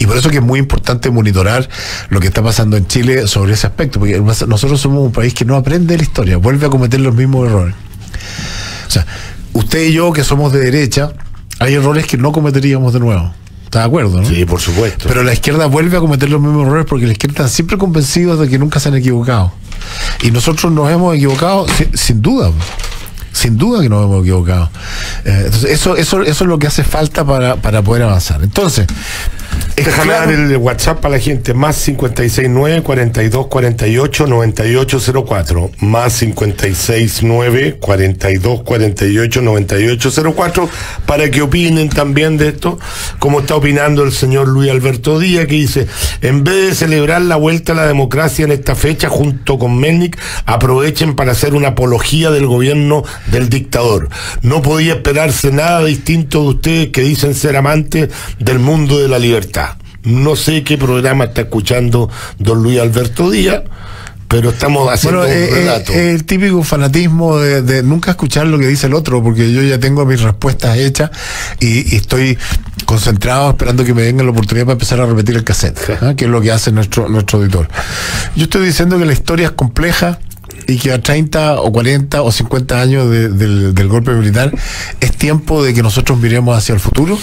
Y por eso que es muy importante monitorar lo que está pasando en Chile sobre ese aspecto, porque nosotros somos un país que no aprende de la historia, vuelve a cometer los mismos errores. O sea, usted y yo, que somos de derecha, hay errores que no cometeríamos de nuevo. ¿Está de acuerdo, no? Sí, por supuesto. Pero la izquierda vuelve a cometer los mismos errores porque la izquierda está siempre convencida de que nunca se han equivocado. Y nosotros nos hemos equivocado sin duda. Sin duda que nos hemos equivocado. Entonces, eso es lo que hace falta para poder avanzar. Entonces, déjame dar el WhatsApp para la gente, más 569-4248-9804, más 569-4248-9804, para que opinen también de esto, como está opinando el señor Luis Alberto Díaz, que dice: en vez de celebrar la vuelta a la democracia en esta fecha junto con Melnik, aprovechen para hacer una apología del gobierno del dictador. No podía esperarse nada distinto de ustedes, que dicen ser amantes del mundo de la libertad. No sé qué programa está escuchando don Luis Alberto Díaz, pero estamos haciendo un relato. El típico fanatismo de nunca escuchar lo que dice el otro, porque yo ya tengo mis respuestas hechas y estoy concentrado esperando que me den la oportunidad para empezar a repetir el cassette, que es lo que hace nuestro auditor. Yo estoy diciendo que la historia es compleja y que a 30 o 40 o 50 años del golpe militar es tiempo de que nosotros miremos hacia el futuro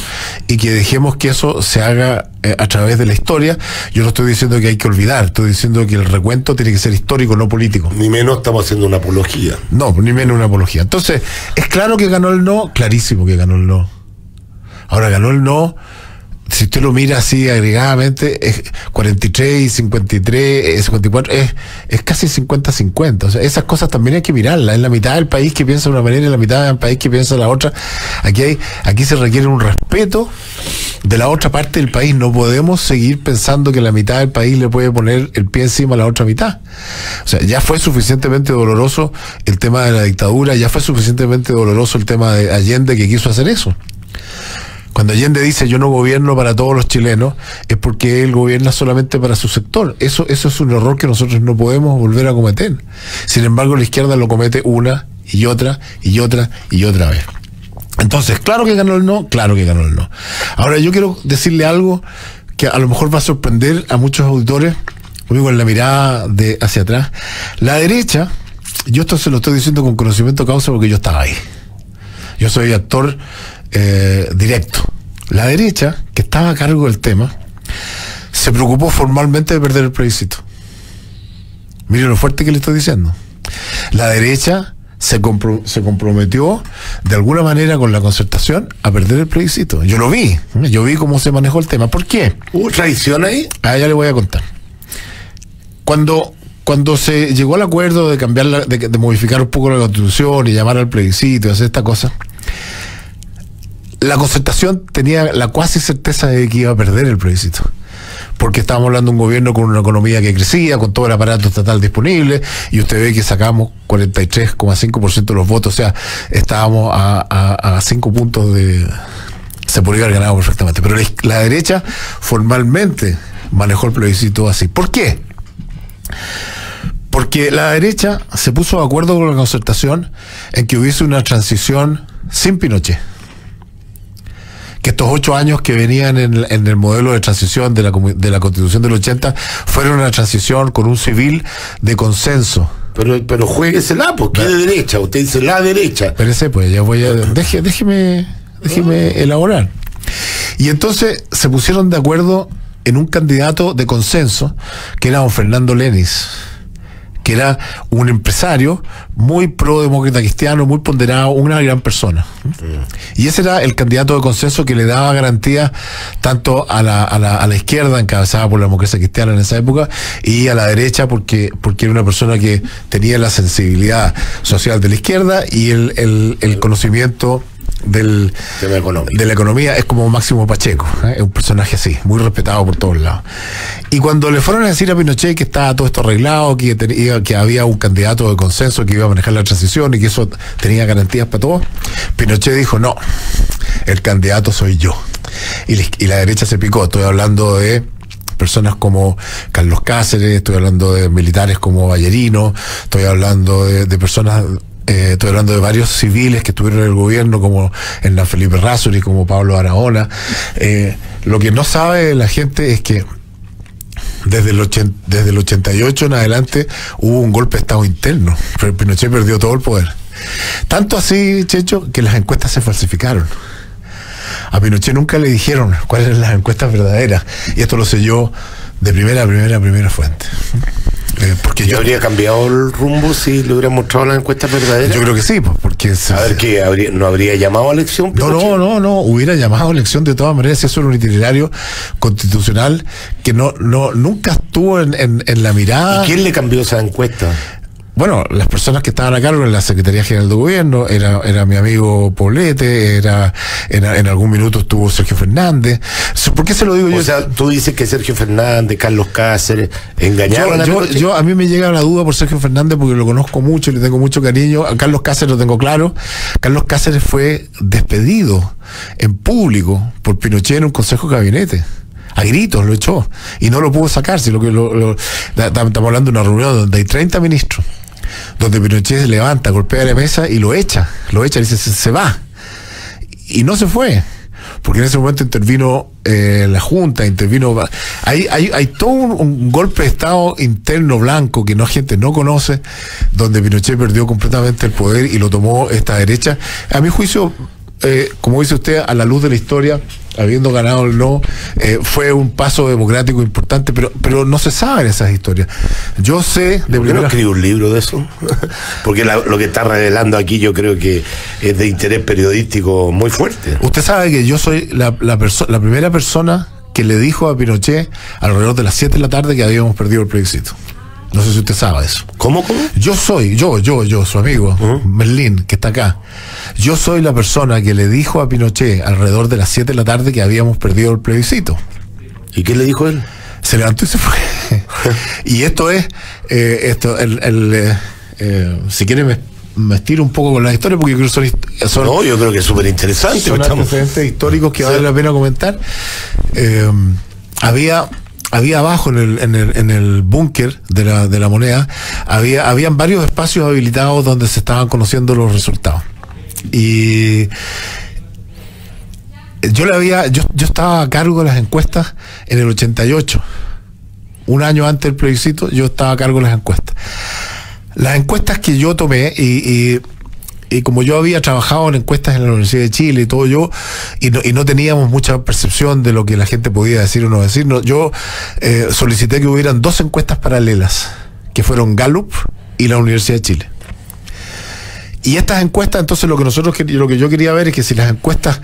y que dejemos que eso se haga a través de la historia. Yo no estoy diciendo que hay que olvidar, estoy diciendo que el recuento tiene que ser histórico, no político. Ni menos estamos haciendo una apología. No, ni menos una apología. Entonces, ¿es claro que ganó el no? Clarísimo que ganó el no. Ahora, ganó el no. Si usted lo mira así agregadamente, es 43 y 53, 54, es casi 50-50. O sea, esas cosas también hay que mirarlas. Es la mitad del país que piensa de una manera y la mitad del país que piensa de la otra. Aquí se requiere un respeto de la otra parte del país. No podemos seguir pensando que la mitad del país le puede poner el pie encima a la otra mitad. O sea, ya fue suficientemente doloroso el tema de la dictadura, ya fue suficientemente doloroso el tema de Allende, que quiso hacer eso. Cuando Allende dice yo no gobierno para todos los chilenos, es porque él gobierna solamente para su sector. Eso es un error que nosotros no podemos volver a cometer. Sin embargo, la izquierda lo comete una y otra y otra y otra vez. Entonces, claro que ganó el no, claro que ganó el no. Ahora, yo quiero decirle algo que a lo mejor va a sorprender a muchos auditores, conmigo en la mirada de hacia atrás. La derecha, yo esto se lo estoy diciendo con conocimiento de causa porque yo estaba ahí. Yo soy actor directo. La derecha, que estaba a cargo del tema, se preocupó formalmente de perder el plebiscito. Mire lo fuerte que le estoy diciendo. La derecha se comprometió de alguna manera con la concertación a perder el plebiscito. Yo vi cómo se manejó el tema. ¿Por qué? ¿Hubo traición ahí? Ya le voy a contar. Cuando se llegó al acuerdo de cambiar de modificar un poco la Constitución y llamar al plebiscito y hacer esta cosa, la concertación tenía la cuasi certeza de que iba a perder el plebiscito, porque estábamos hablando de un gobierno con una economía que crecía, con todo el aparato estatal disponible, y usted ve que sacamos 43,5% de los votos. O sea, estábamos a 5 puntos de... se podría haber ganado perfectamente, pero la derecha formalmente manejó el plebiscito así. ¿Por qué? Porque la derecha se puso de acuerdo con la concertación en que hubiese una transición sin Pinochet. Que estos 8 años que venían en el modelo de transición de la Constitución del 80 fueron una transición con un civil de consenso. Pero juéguesela, porque es de derecha. Usted dice la derecha. Espérese, pues ya voy a... Déjeme elaborar. Y entonces se pusieron de acuerdo en un candidato de consenso, que era don Fernando Lenis, que era un empresario muy pro-demócrata cristiano, muy ponderado, una gran persona. Y ese era el candidato de consenso que le daba garantía tanto a la izquierda, encabezada por la democracia cristiana en esa época, y a la derecha, porque era una persona que tenía la sensibilidad social de la izquierda y el conocimiento de la economía. Es como Máximo Pacheco, es un personaje así, muy respetado por todos lados. Y cuando le fueron a decir a Pinochet que estaba todo esto arreglado, que había un candidato de consenso que iba a manejar la transición y que eso tenía garantías para todos, Pinochet dijo: no, el candidato soy yo. Y la derecha se picó. Estoy hablando de personas como Carlos Cáceres, estoy hablando de militares como Ballerino, estoy hablando de personas Estoy hablando de varios civiles que estuvieron en el gobierno, como Hernán Felipe Razzoli, como Pablo Arahona. Lo que no sabe la gente es que desde el 88 en adelante hubo un golpe de Estado interno. Pinochet perdió todo el poder. Tanto así, Checho, que las encuestas se falsificaron. A Pinochet nunca le dijeron cuáles eran las encuestas verdaderas. Y esto lo sé yo de primera fuente. Porque ¿Y habría cambiado el rumbo si le hubieran mostrado las encuestas verdaderas? Yo creo que sí, pues, porque... A ver, ¿qué? ¿No habría llamado a elección? No, hubiera llamado a elección de todas maneras. Eso era un itinerario constitucional que nunca estuvo en la mirada. ¿Y quién le cambió esa encuesta? Bueno, las personas que estaban a cargo en la Secretaría General de Gobierno, era mi amigo Poblete, en algún minuto estuvo Sergio Fernández. ¿Por qué se lo digo yo? O sea, tú dices que Sergio Fernández, Carlos Cáceres, engañaron a mí me llega la duda por Sergio Fernández porque lo conozco mucho y le tengo mucho cariño. A Carlos Cáceres lo tengo claro. Carlos Cáceres fue despedido en público por Pinochet en un consejo de gabinete. A gritos lo echó y no lo pudo sacar. Estamos hablando de una reunión donde hay 30 ministros, donde Pinochet se levanta, golpea la mesa y lo echa, dice se va, y no se fue, porque en ese momento intervino la Junta, hay todo un golpe de Estado interno blanco que gente no conoce, donde Pinochet perdió completamente el poder y lo tomó esta derecha. A mi juicio, como dice usted, a la luz de la historia, habiendo ganado el no, fue un paso democrático importante, pero no se saben esas historias. Yo sé de ¿Por qué no escribe un libro de eso? Porque lo que está revelando aquí yo creo que es de interés periodístico muy fuerte. Usted sabe que yo soy la primera persona que le dijo a Pinochet alrededor de las 7 de la tarde que habíamos perdido el plebiscito. No sé si usted sabe eso. ¿Cómo? Yo, su amigo, Merlín, que está acá. Yo soy la persona que le dijo a Pinochet alrededor de las 7 de la tarde que habíamos perdido el plebiscito. ¿Y qué le dijo él? Se levantó y se fue. Y esto es, si quiere me estiro un poco con la historia porque yo creo que son no, yo creo que es súper interesante. Son antecedentes históricos que vale la pena comentar. Había abajo en el búnker de la moneda, habían varios espacios habilitados donde se estaban conociendo los resultados. Y yo estaba a cargo de las encuestas en el 88. Un año antes del plebiscito, yo estaba a cargo de las encuestas. Las encuestas que yo tomé y como yo había trabajado en encuestas en la Universidad de Chile y todo y no teníamos mucha percepción de lo que la gente podía decir o no decir, yo solicité que hubieran 2 encuestas paralelas, que fueron Gallup y la Universidad de Chile. Y estas encuestas, entonces lo que yo quería ver es que si las encuestas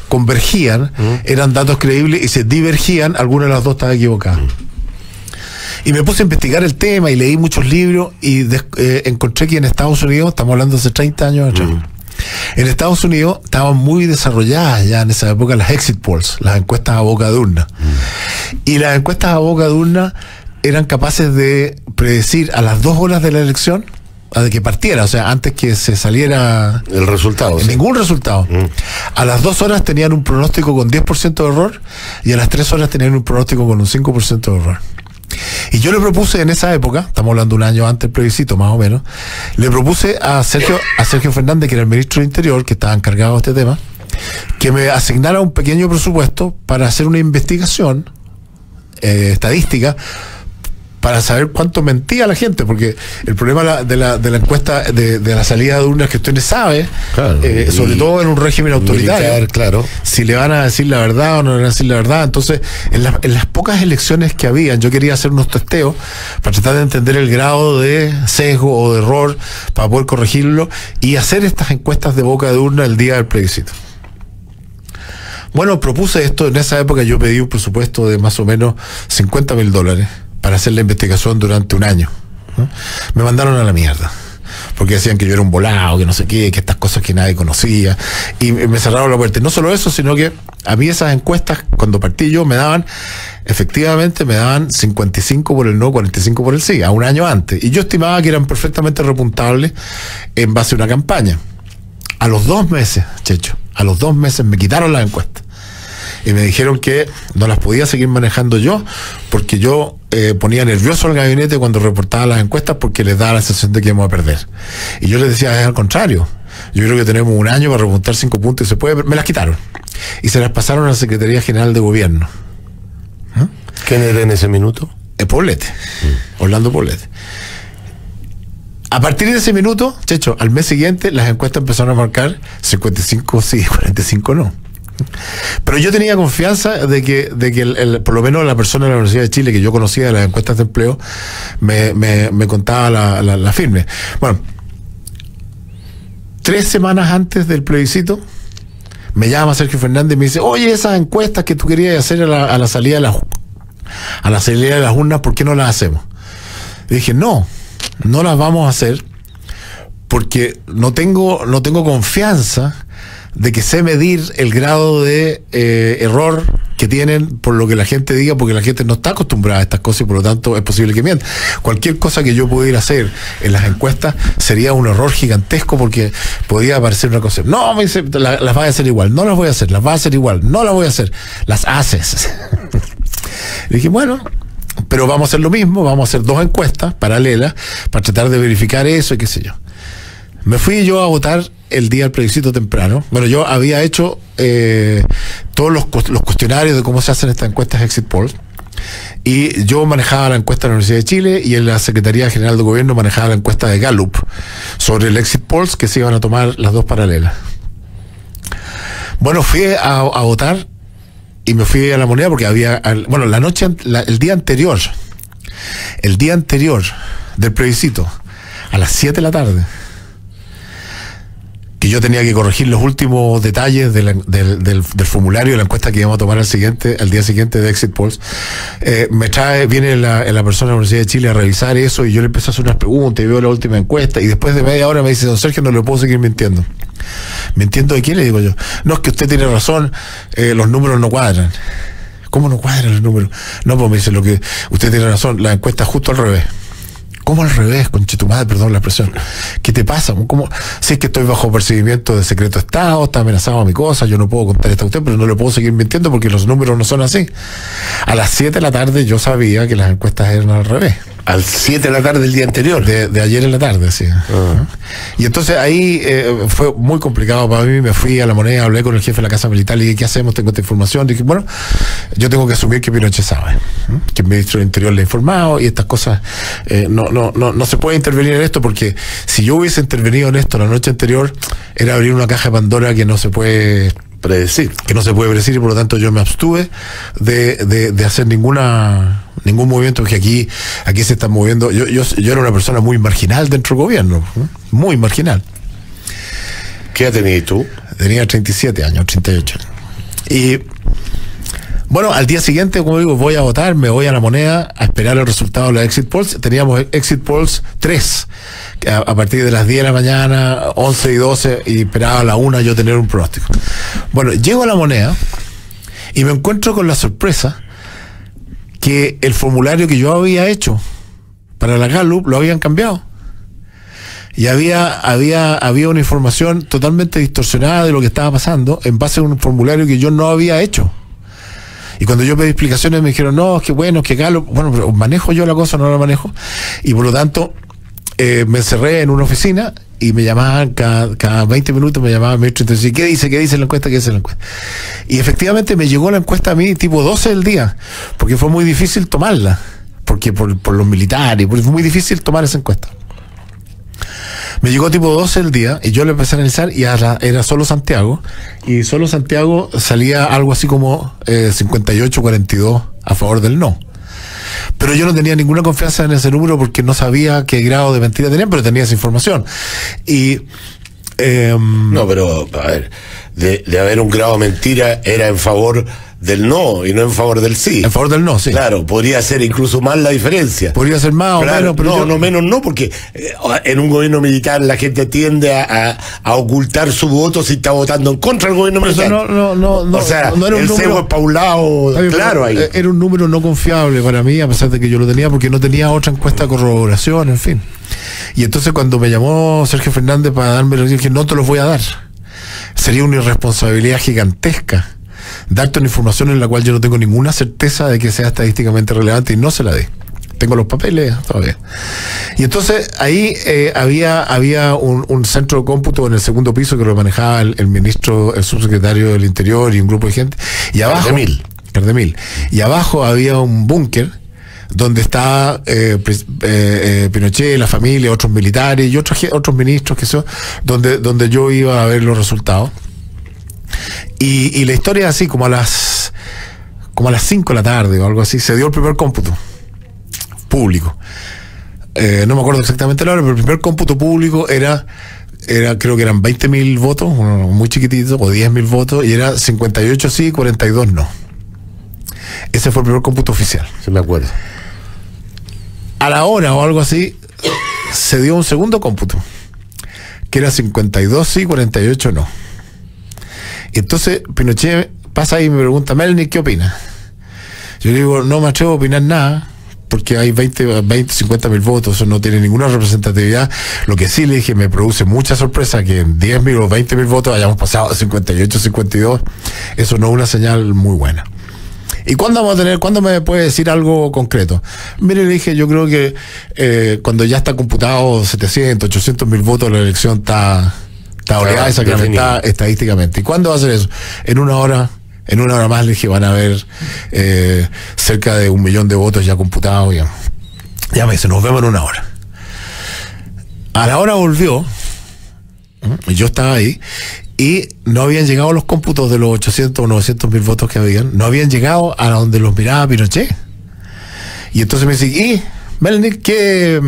convergían, eran datos creíbles, y si divergían, alguna de las dos estaba equivocada. Y me puse a investigar el tema y leí muchos libros y encontré que en Estados Unidos, estamos hablando de hace 30 años atrás, en Estados Unidos estaban muy desarrolladas ya en esa época las exit polls, las encuestas a boca de urna. Y las encuestas a boca de urna eran capaces de predecir a las 2 horas de la elección, de que partiera, o sea, antes que se saliera el resultado. Ningún resultado. A las 2 horas tenían un pronóstico con 10% de error y a las 3 horas tenían un pronóstico con un 5% de error. Y yo le propuse en esa época, estamos hablando un año antes del plebiscito más o menos, le propuse a Sergio Fernández, que era el ministro del Interior, que estaba encargado de este tema, que me asignara un pequeño presupuesto para hacer una investigación estadística para saber cuánto mentía la gente, porque el problema de la encuesta de la salida de urnas que usted no sabe, claro, sobre todo en un régimen autoritario, militar, claro, si le van a decir la verdad o no le van a decir la verdad. Entonces, en las pocas elecciones que habían, yo quería hacer unos testeos para tratar de entender el grado de sesgo o de error para poder corregirlo y hacer estas encuestas de boca de urna el día del plebiscito. Bueno, propuse esto. En esa época yo pedí un presupuesto de más o menos $50.000 para hacer la investigación durante un año, ¿no? Me mandaron a la mierda, porque decían que yo era un volado, que no sé qué, que estas cosas que nadie conocía, y me cerraron la puerta. Y no solo eso, sino que a mí esas encuestas, cuando partí yo, efectivamente me daban 55 por el no, 45 por el sí, a un año antes. Y yo estimaba que eran perfectamente repuntables en base a una campaña. A los 2 meses, Checho, a los 2 meses me quitaron las encuestas. y me dijeron que no las podía seguir manejando yo, porque yo ponía nervioso al gabinete cuando reportaba las encuestas, porque les daba la sensación de que íbamos a perder. Y yo les decía, es al contrario, yo creo que tenemos un año para remontar 5 puntos y se puede. Me las quitaron y se las pasaron a la Secretaría General de Gobierno. ¿Quién era en ese minuto? Poblete, Orlando Poblete. A partir de ese minuto, Checho, al mes siguiente las encuestas empezaron a marcar 55 sí, 45 no. Pero yo tenía confianza de que por lo menos la persona de la Universidad de Chile que yo conocía de las encuestas de empleo me contaba la firme. Bueno, 3 semanas antes del plebiscito me llama Sergio Fernández y me dice, oye, esas encuestas que tú querías hacer a la salida de las urnas, ¿por qué no las hacemos? Y dije, no las vamos a hacer porque no tengo confianza de que sé medir el grado de error que tienen por lo que la gente diga, porque la gente no está acostumbrada a estas cosas y por lo tanto es posible que mienta. Cualquier cosa que yo pudiera hacer en las encuestas sería un error gigantesco, porque podría parecer una cosa. No, me dice, las vas a hacer igual. No las voy a hacer. Las vas a hacer igual. No las voy a hacer. Las haces. Y dije, bueno, pero vamos a hacer lo mismo. Vamos a hacer 2 encuestas paralelas para tratar de verificar eso y qué sé yo. Me fui yo a votar el día del plebiscito temprano. Bueno, yo había hecho todos los cuestionarios de cómo se hacen estas encuestas exit polls, y yo manejaba la encuesta de la Universidad de Chile, y en la Secretaría General de Gobierno manejaba la encuesta de Gallup sobre el exit polls, que se iban a tomar las 2 paralelas. Bueno, fui a votar y me fui a La Moneda porque había, bueno, el día anterior del plebiscito, a las 7 de la tarde, que yo tenía que corregir los últimos detalles del formulario de la encuesta que íbamos a tomar al día siguiente de Exit Polls, viene la persona de la Universidad de Chile a revisar eso, y yo le empecé a hacer unas preguntas y veo la última encuesta, y después de media hora me dice, don Sergio, no le puedo seguir mintiendo. ¿Mintiendo de qué? Le digo yo. No, es que usted tiene razón, los números no cuadran. ¿Cómo no cuadran los números? No, pues me dice, lo que usted tiene razón, la encuesta es justo al revés. ¿Cómo al revés, conchetumadre? Perdón la expresión. ¿Qué te pasa? ¿Cómo? Si es que estoy bajo percibimiento de secreto de Estado, está amenazado a mi cosa, yo no puedo contar esta a usted, pero no le puedo seguir mintiendo porque los números no son así. A las 7 de la tarde yo sabía que las encuestas eran al revés. ¿Al 7 de la tarde del día anterior? De ayer en la tarde, sí. Y entonces ahí fue muy complicado para mí. Me fui a La Moneda, hablé con el jefe de la Casa Militar, le dije, ¿qué hacemos? Tengo esta información. Dije, bueno, yo tengo que asumir que Pinochet sabe, que el ministro del Interior le ha informado, y estas cosas no se puede intervenir en esto, porque si yo hubiese intervenido en esto la noche anterior, era abrir una caja de Pandora que no se puede predecir, y por lo tanto yo me abstuve de hacer ningún movimiento, porque aquí se están moviendo. Yo era una persona muy marginal dentro del gobierno, muy marginal. ¿Qué edad tenías tú? Tenía 37 años, 38 años. Y bueno, al día siguiente, como digo, voy a votar, me voy a La Moneda a esperar el resultado de la Exit Polls. Teníamos Exit Polls 3, a partir de las 10 de la mañana, 11 y 12, y esperaba a la 1 yo tener un pronóstico. Bueno, llego a La Moneda y me encuentro con la sorpresa que el formulario que yo había hecho para la Gallup lo habían cambiado. Y había una información totalmente distorsionada de lo que estaba pasando en base a un formulario que yo no había hecho. Y cuando yo pedí explicaciones me dijeron, no, es que bueno, es que Gallup, bueno, pero manejo yo la cosa, no la manejo. Y por lo tanto, me encerré en una oficina y me llamaban cada 20 minutos, me llamaban el ministro, entonces, ¿qué dice la encuesta? ¿Qué dice la encuesta? Y efectivamente me llegó la encuesta a mí tipo 12 del día, porque fue muy difícil tomarla, porque por los militares, porque fue muy difícil tomar esa encuesta. Me llegó tipo 12 del día y yo le empecé a analizar, y era solo Santiago, y solo Santiago salía algo así como 58-42 a favor del no. Pero yo no tenía ninguna confianza en ese número porque no sabía qué grado de mentira tenían, pero tenía esa información. Y no, pero a ver, de haber un grado de mentira, era en favor del no y no en favor del sí. En favor del no, sí. Claro, podría ser incluso más la diferencia. Podría ser más, claro, o menos, pero no menos no, porque en un gobierno militar la gente tiende a ocultar su voto si está votando en contra del gobierno militar. No, o sea, no era un el número, cebo es pa' un lado, claro, ahí. Era un número no confiable para mí, a pesar de que yo lo tenía, porque no tenía otra encuesta de corroboración, en fin. Y entonces cuando me llamó Sergio Fernández para darme, le dije, no te los voy a dar. Sería una irresponsabilidad gigantesca darte una información en la cual yo no tengo ninguna certeza de que sea estadísticamente relevante y no se la dé. Tengo los papeles todavía. Y entonces ahí había un centro de cómputo en el segundo piso que lo manejaba el ministro, el subsecretario del Interior y un grupo de gente. Y abajo, Cardemil. Y abajo había un búnker donde estaba Pinochet, la familia, otros militares y otros ministros que son, donde yo iba a ver los resultados. Y la historia es así, como a las 5 de la tarde o algo así, se dio el primer cómputo público. No me acuerdo exactamente la hora, pero el primer cómputo público era creo que eran 20.000 votos, muy chiquitito, o 10.000 votos, y era 58 sí, 42 no. Ese fue el primer cómputo oficial. Sí, me acuerdo. A la hora o algo así, se dio un segundo cómputo, que era 52 sí, 48 no. Y entonces Pinochet pasa ahí y me pregunta, Melnik, ¿qué opina? Yo le digo, no me atrevo a opinar nada, porque hay 50.000 votos, eso no tiene ninguna representatividad. Lo que sí le dije, me produce mucha sorpresa que en 10.000 o 20.000 votos hayamos pasado a 58, 52. Eso no es una señal muy buena. ¿Y cuándo me puede decir algo concreto? Mire, le dije, yo creo que cuando ya está computado 700, 800.000 votos, la elección está oleada y sacramentada estadísticamente. ¿Y cuándo va a ser eso? En una hora más, le dije, van a haber cerca de 1 millón de votos ya computados. Ya me dice, nos vemos en una hora. A la hora volvió, y yo estaba ahí, y no habían llegado los cómputos de los 800 o 900.000 votos que habían, no habían llegado a donde los miraba Pinochet. Y entonces me dice, ¿y Melnik, ¿qué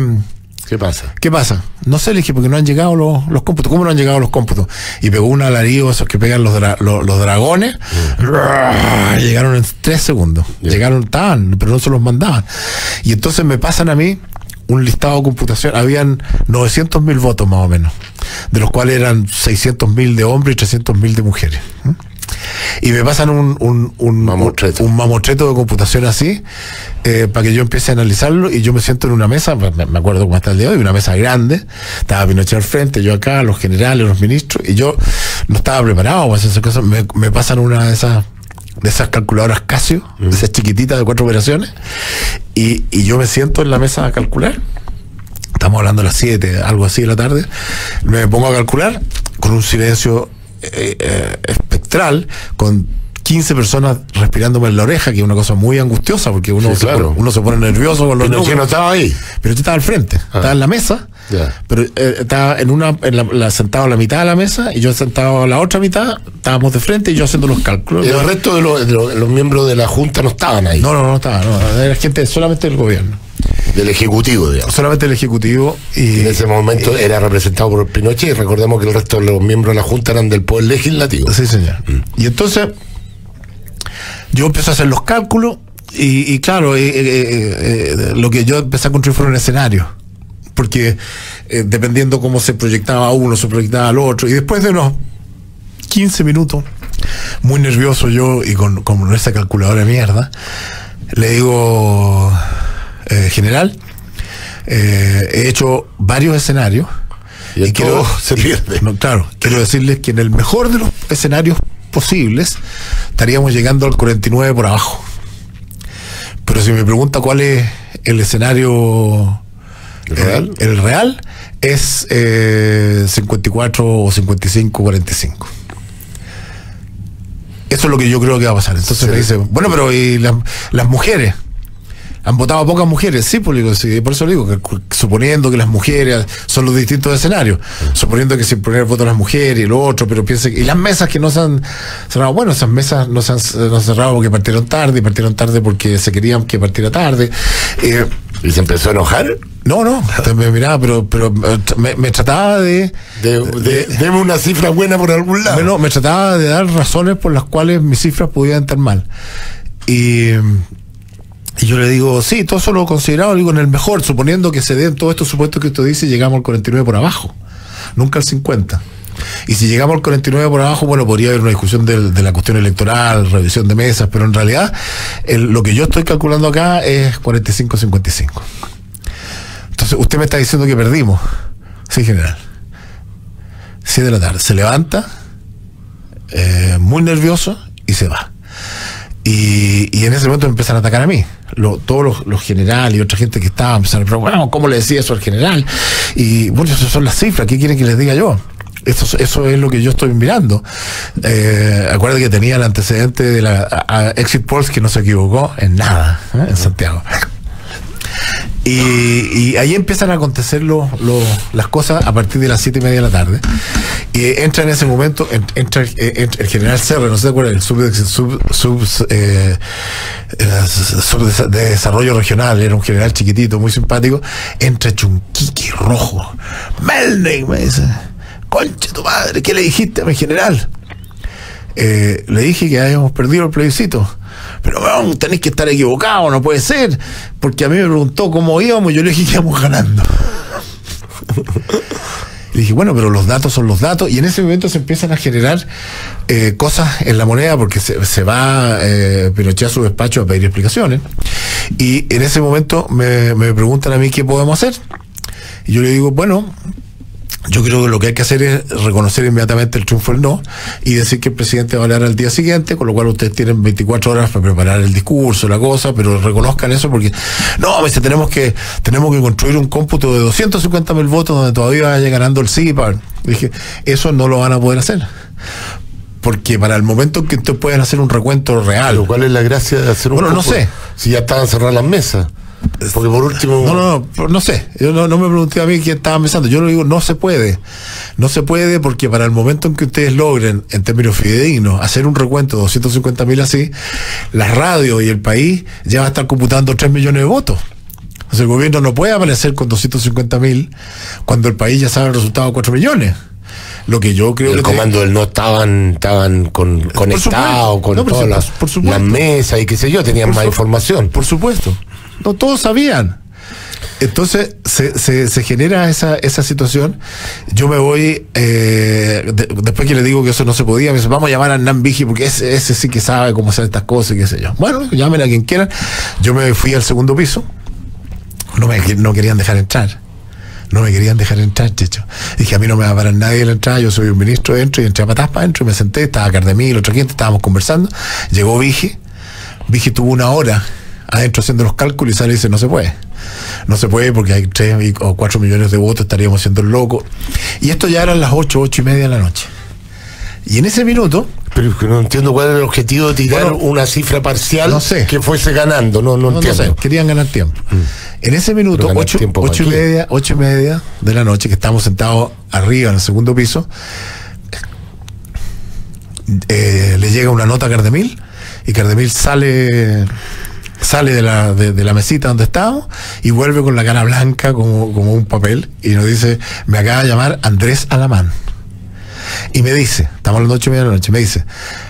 pasa? No sé, le dije, porque no han llegado los cómputos. ¿Cómo no han llegado los cómputos? Y pegó un alarido, esos que pegan los dragones. Llegaron en 3 segundos. Llegaron pero no se los mandaban. Y entonces me pasan a mí un listado de computación. Habían 900.000 votos más o menos, de los cuales eran 600.000 de hombres y 300.000 de mujeres. Y me pasan un mamotreto de computación así, para que yo empiece a analizarlo, y yo me siento en una mesa, me acuerdo cómo está el día de hoy, una mesa grande, estaba Pinochet al frente, yo acá, los generales, los ministros, y yo no estaba preparado para hacer esas cosas. Me pasan una de esas calculadoras Casio, de esas chiquititas de 4 operaciones, y yo me siento en la mesa a calcular. Estamos hablando a las 7, algo así de la tarde. Me pongo a calcular con un silencio espectral, con 15 personas respirándome en la oreja, que es una cosa muy angustiosa, porque uno se pone nervioso con los nervios. Que no estaba ahí. Pero yo estaba al frente, estaba en la mesa, pero estaba sentado a la mitad de la mesa, y yo sentado a la otra mitad, estábamos de frente y yo haciendo los cálculos. Y el resto de los miembros de la Junta no estaban ahí. No estaban, era gente solamente del gobierno. Del Ejecutivo, digamos. Solamente el Ejecutivo. Y en ese momento era representado por Pinochet, y recordemos que el resto de los miembros de la Junta eran del Poder Legislativo. Sí, señor. Y entonces yo empecé a hacer los cálculos, y claro, lo que yo empecé a construir fue un escenario, porque dependiendo cómo se proyectaba uno, se proyectaba al otro, y después de unos 15 minutos, muy nervioso yo, y con esa calculadora de mierda, le digo, general, he hecho varios escenarios y quiero se pierde. Quiero decirles que en el mejor de los escenarios posibles estaríamos llegando al 49 por abajo. Pero si me pregunta cuál es el escenario real, el real es 54 o 55, 45. Eso es lo que yo creo que va a pasar. Entonces me dice, bueno, pero ¿y las mujeres? ¿Han votado pocas mujeres? Sí, por eso digo, que suponiendo que las mujeres son los distintos escenarios, suponiendo que sin poner voto a las mujeres y lo otro, pero piense que, y las mesas que no se han cerrado, bueno, esas mesas no se han cerrado porque partieron tarde porque se querían que partiera tarde. ¿Y se empezó a enojar? No, me miraba, pero me trataba deme una cifra buena por algún lado. No, me trataba de dar razones por las cuales mis cifras podían estar mal. Y yo le digo, sí, todo eso lo considerado, digo, en el mejor, suponiendo que se den todos estos supuestos que usted dice, llegamos al 49 por abajo, nunca al 50. Y si llegamos al 49 por abajo, bueno, podría haber una discusión de la cuestión electoral, revisión de mesas, pero en realidad lo que yo estoy calculando acá es 45-55. Entonces, usted me está diciendo que perdimos. Sí, general. 7 de la tarde. Se levanta, muy nervioso, y se va. Y en ese momento me empiezan a atacar a mí. Todos los generales y otra gente que estaba empezaron a preguntar, bueno, ¿cómo le decía eso al general? Y bueno, esas son las cifras, ¿qué quieren que les diga yo? Eso es lo que yo estoy mirando. Acuérdate que tenía el antecedente de la Exit Polls, que no se equivocó en nada, en Santiago. Y ahí empiezan a acontecer las cosas a partir de las 7:30 de la tarde. Y entra en ese momento, entra el general Serra, no sé si te acuerdas, el sub de desarrollo regional, era un general chiquitito, muy simpático. Entra Chunquiqui rojo. Melnik, me dice, concha tu madre, ¿qué le dijiste a mi general? Le dije que habíamos perdido el plebiscito. Pero bueno, tenéis que estar equivocados, no puede ser, porque a mí me preguntó cómo íbamos y yo le dije que íbamos ganando. Le dije, bueno, pero los datos son los datos, y en ese momento se empiezan a generar cosas en la moneda, porque se va Pinochet a su despacho a pedir explicaciones, y en ese momento me preguntan a mí qué podemos hacer, y yo le digo, bueno, yo creo que lo que hay que hacer es reconocer inmediatamente el triunfo del no y decir que el presidente va a hablar al día siguiente, con lo cual ustedes tienen 24 horas para preparar el discurso, la cosa, pero reconozcan eso porque no, me dice, tenemos que construir un cómputo de 250.000 votos donde todavía vaya ganando el sí. Dije, eso no lo van a poder hacer. Porque para el momento en que ustedes pueden hacer un recuento real. ¿Pero cuál es la gracia de hacer un cómputo? No sé. Si ya estaban cerradas las mesas. Porque por último... No sé. Yo no me pregunté a mí quién estaba pensando. Yo le digo, no se puede. No se puede porque para el momento en que ustedes logren, en términos fidedignos, hacer un recuento de 250.000 así, la radio y el país ya va a estar computando 3 millones de votos. Entonces el gobierno no puede aparecer con 250.000 cuando el país ya sabe el resultado de 4 millones. Lo que yo creo el comando del no estaban conectados con todas las mesas y qué sé yo, tenían más información. Por supuesto. No todos sabían. Entonces se genera esa situación. Yo me voy después que le digo que eso no se podía, me dice, vamos a llamar a Hernán Vigi porque ese sí que sabe cómo hacer estas cosas y qué sé yo. Bueno, llamen a quien quieran. Yo me fui al segundo piso. No querían dejar entrar. No me querían dejar entrar, chicho. Dije, a mí no me va a parar nadie en la entrada, yo soy un ministro dentro, y entré a patas para adentro y me senté, estaba Cardemil, otra gente, estábamos conversando. Llegó Vigi tuvo 1 hora adentro haciendo los cálculos y sale y dice, no se puede porque hay 3 o 4 millones de votos, estaríamos siendo locos. Y esto ya eran las 8:30 de la noche. Y en ese minuto... Pero es que no entiendo cuál era el objetivo de tirar una cifra parcial, no sé, que fuese ganando, no entiendo. No sé, querían ganar tiempo. En ese minuto, 8:30 de la noche, que estamos sentados arriba en el segundo piso, le llega una nota a Cardemil, y Cardemil sale de la mesita donde estábamos y vuelve con la cara blanca como un papel y nos dice, me acaba de llamar Andrés Alamán. Y me dice, estamos a las 8:30 de la noche, me dice,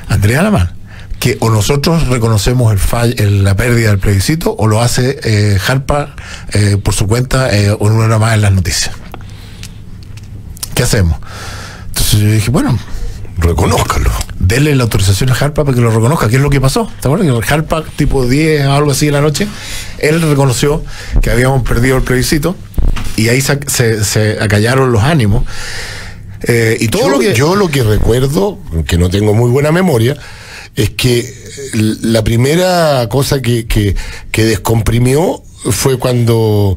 Andrés Alamán, que o nosotros reconocemos la pérdida del plebiscito o lo hace Harpa por su cuenta o en una hora más en las noticias. ¿Qué hacemos? Entonces yo dije, bueno, reconózcalo. Denle la autorización a Harpa para que lo reconozca. ¿Qué es lo que pasó? ¿Te acuerdas que Harpa, tipo 10 o algo así de la noche, él reconoció que habíamos perdido el plebiscito y ahí se acallaron los ánimos? Y todo yo lo que recuerdo, que no tengo muy buena memoria, es que la primera cosa que descomprimió fue cuando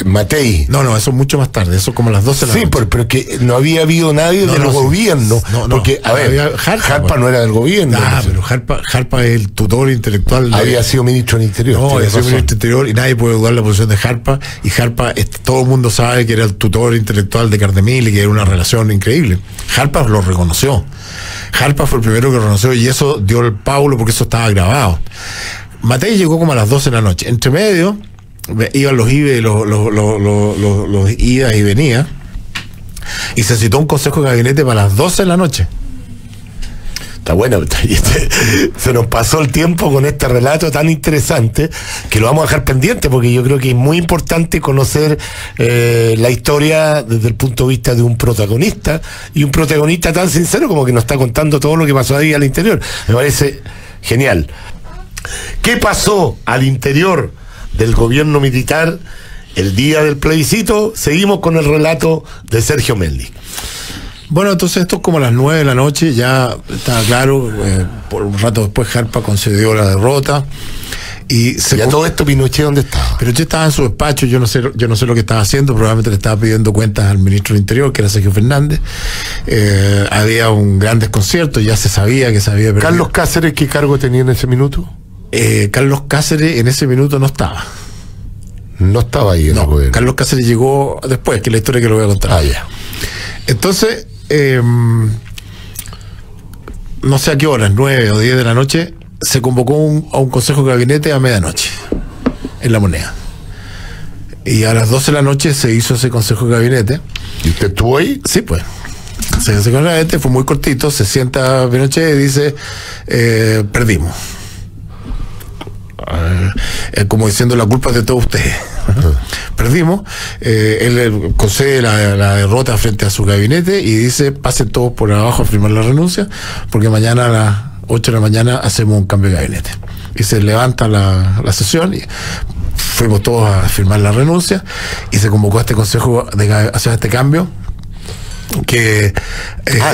Matei. No, eso es mucho más tarde, eso como a las 12 de la noche. Sí, pero que no había habido nadie del gobierno. Porque, a ver, Harpa no era del gobierno. Pero Harpa es el tutor intelectual. Había sido ministro del Interior. No, había sido ministro del Interior y nadie puede dudar la posición de Harpa. Y Harpa, todo el mundo sabe que era el tutor intelectual de Cardemil y que era una relación increíble. Harpa lo reconoció. Harpa fue el primero que lo reconoció y eso dio el paulo porque eso estaba grabado. Matei llegó como a las 12 de la noche. Entre medio iban los IBE, los idas y venidas, y se citó un consejo de gabinete para las 12 de la noche. Está bueno, se nos pasó el tiempo con este relato tan interesante que lo vamos a dejar pendiente porque yo creo que es muy importante conocer la historia desde el punto de vista de un protagonista, y un protagonista tan sincero como que nos está contando todo lo que pasó ahí al interior. Me parece genial. ¿Qué pasó al interior del gobierno militar el día del plebiscito? Seguimos con el relato de Sergio Melnik. Bueno, entonces esto es como a las 9 de la noche, ya estaba claro, por un rato después Jarpa concedió la derrota. Y a todo esto Pinochet, ¿dónde estaba? Pinochet estaba en su despacho, yo no sé lo que estaba haciendo, probablemente le estaba pidiendo cuentas al ministro del Interior, que era Sergio Fernández. Había un gran desconcierto, ya se sabía que se había perdido. ¿Carlos Cáceres qué cargo tenía en ese minuto? Carlos Cáceres en ese minuto no estaba. No estaba ahí. No, Carlos Cáceres llegó después, que es la historia que lo voy a contar. Ya. Entonces, no sé a qué horas, 9 o 10 de la noche, se convocó a un consejo de gabinete a medianoche, en La Moneda. Y a las 12 de la noche se hizo ese consejo de gabinete. ¿Y usted estuvo ahí? Sí, pues. Se hizo el consejo de gabinete, fue muy cortito, se sienta Pinochet y dice, perdimos. Como diciendo, la culpa es de todos ustedes. Perdimos. Él concede la derrota frente a su gabinete y dice, pasen todos por abajo a firmar la renuncia, porque mañana a las 8 de la mañana hacemos un cambio de gabinete. Y se levanta la sesión y fuimos todos a firmar la renuncia y se convocó a este consejo de hacer este cambio. Que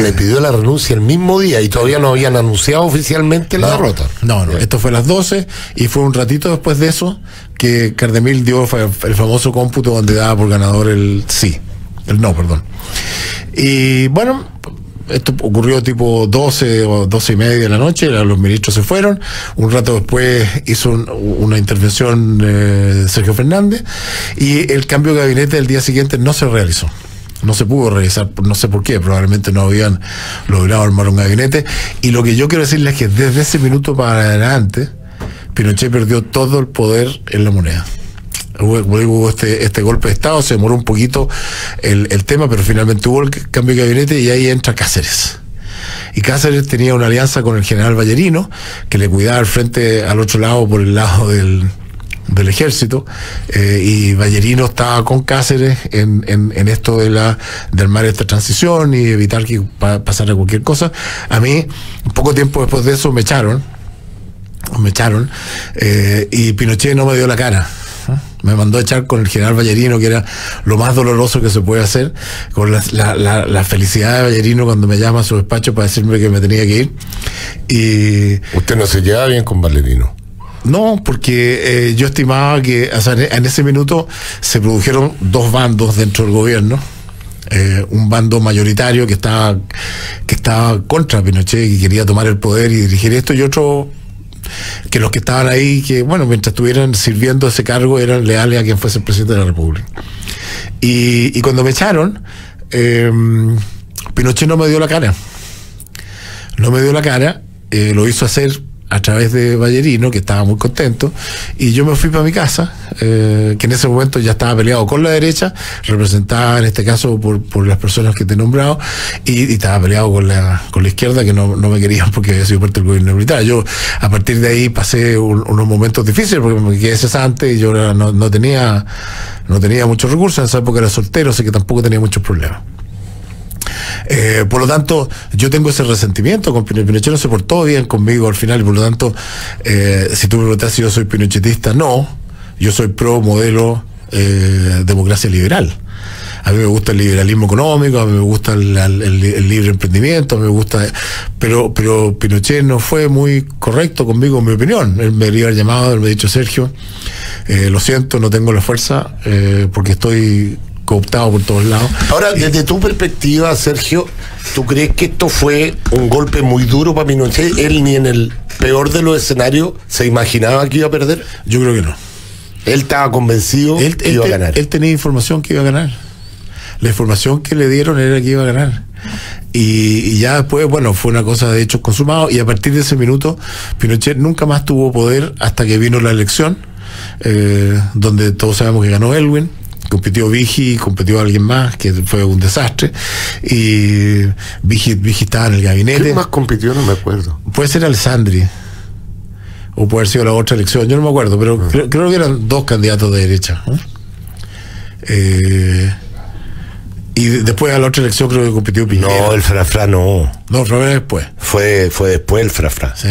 le pidió la renuncia el mismo día y todavía no habían anunciado oficialmente la derrota. No, esto fue a las 12 y fue un ratito después de eso que Cardemil dio el famoso cómputo donde daba por ganador el no. Y bueno, esto ocurrió tipo 12 o 12 y media de la noche, los ministros se fueron, un rato después hizo una intervención Sergio Fernández y el cambio de gabinete del día siguiente no se realizó. No se pudo realizar, no sé por qué, probablemente no habían logrado armar un gabinete. Y lo que yo quiero decirles es que desde ese minuto para adelante, Pinochet perdió todo el poder en La Moneda. Hubo este golpe de Estado, se demoró un poquito el tema, pero finalmente hubo el cambio de gabinete y ahí entra Cáceres. Y Cáceres tenía una alianza con el general Vallerino, que le cuidaba al frente, al otro lado, por el lado del ejército, y Vallerino estaba con Cáceres en esto de armar esta transición y evitar que pasara cualquier cosa. A mí, poco tiempo después de eso, me echaron, y Pinochet no me dio la cara. Me mandó a echar con el general Vallerino, que era lo más doloroso que se puede hacer, con la felicidad de Vallerino cuando me llama a su despacho para decirme que me tenía que ir. Y ¿usted no se lleva bien con Vallerino? No, porque yo estimaba que, o sea, en ese minuto se produjeron dos bandos dentro del gobierno. Un bando mayoritario que estaba contra Pinochet, que quería tomar el poder y dirigir esto, y otro que los que estaban ahí, que bueno, mientras estuvieran sirviendo ese cargo, eran leales a quien fuese el presidente de la República. Y cuando me echaron, Pinochet no me dio la cara. Lo hizo hacer a través de Vallerino, que estaba muy contento, y yo me fui para mi casa, que en ese momento ya estaba peleado con la derecha, representada en este caso por las personas que te he nombrado, y estaba peleado con la izquierda, que no me querían porque había sido parte del gobierno militar. Yo a partir de ahí pasé unos momentos difíciles porque me quedé cesante y yo no tenía muchos recursos. En esa época era soltero, así que tampoco tenía muchos problemas. Por lo tanto, yo tengo ese resentimiento con Pinochet. Pinochet no se portó bien conmigo al final, y por lo tanto, si tú me preguntas si yo soy pinochetista, no. Yo soy pro modelo democracia liberal. A mí me gusta el liberalismo económico, a mí me gusta el libre emprendimiento, a mí me gusta, pero Pinochet no fue muy correcto conmigo, en mi opinión. Él me habría llamado, él me ha dicho: Sergio, lo siento, no tengo la fuerza, porque estoy cooptado por todos lados. Ahora, desde tu perspectiva, Sergio, ¿tú crees que esto fue un golpe muy duro para Pinochet? ¿Él ni en el peor de los escenarios se imaginaba que iba a perder? Yo creo que no. Él estaba convencido que iba a ganar. Él tenía información que iba a ganar. La información que le dieron era que iba a ganar. Y ya después, bueno, fue una cosa de hechos consumados, y a partir de ese minuto Pinochet nunca más tuvo poder hasta que vino la elección, donde todos sabemos que ganó Elwin. Compitió Vigi, compitió alguien más, que fue un desastre, y Vigi estaba en el gabinete. ¿Quién más compitió? No me acuerdo. Puede ser Alessandri, o puede haber sido la otra elección, yo no me acuerdo, pero creo que eran dos candidatos de derecha. Y después a la otra elección creo que compitió Piñera. No, el Frafra no. No, Frafra después. Fue después el Frafra. Sí.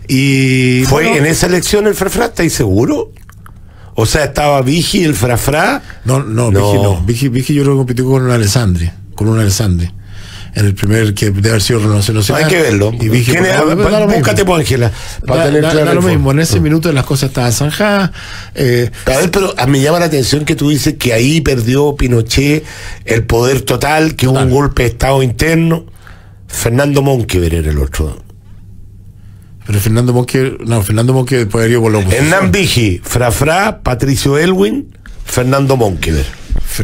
Y ¿fue en esa elección el Frafra? ¿Estáis seguro? O sea, ¿estaba Vigi y el Frafra? No. Vigi no. Vigi yo creo que compitió con un Alessandri. en el primer, que debe haber sido Renovación Nacional. Hay que verlo. Y dije, búscate por Ángela. Da lo mismo, en ese minuto las cosas estaban zanjadas. A ver, pero me llama la atención que tú dices que ahí perdió Pinochet el poder total, que hubo un golpe de Estado interno. Fernando Monkever era el otro. Pero Fernando Monkever después haría por la oposición. Hernán Vigi, Frafra, Patricio Elwin, Fernando Monkever.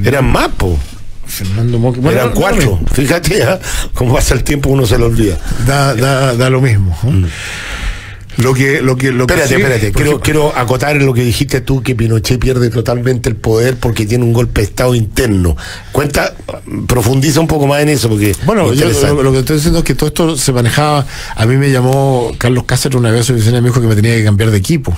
Eran más, po. Fernando Monkever. Bueno, eran 4. Fíjate, cómo pasa el tiempo, uno se lo olvida. Da lo mismo. Espérate, quiero acotar en lo que dijiste tú, que Pinochet pierde totalmente el poder porque tiene un golpe de Estado interno. Profundiza un poco más en eso, porque bueno, yo lo que estoy diciendo es que todo esto se manejaba. A mí me llamó Carlos Cáceres una vez a su oficina y me dijo que me tenía que cambiar de equipo.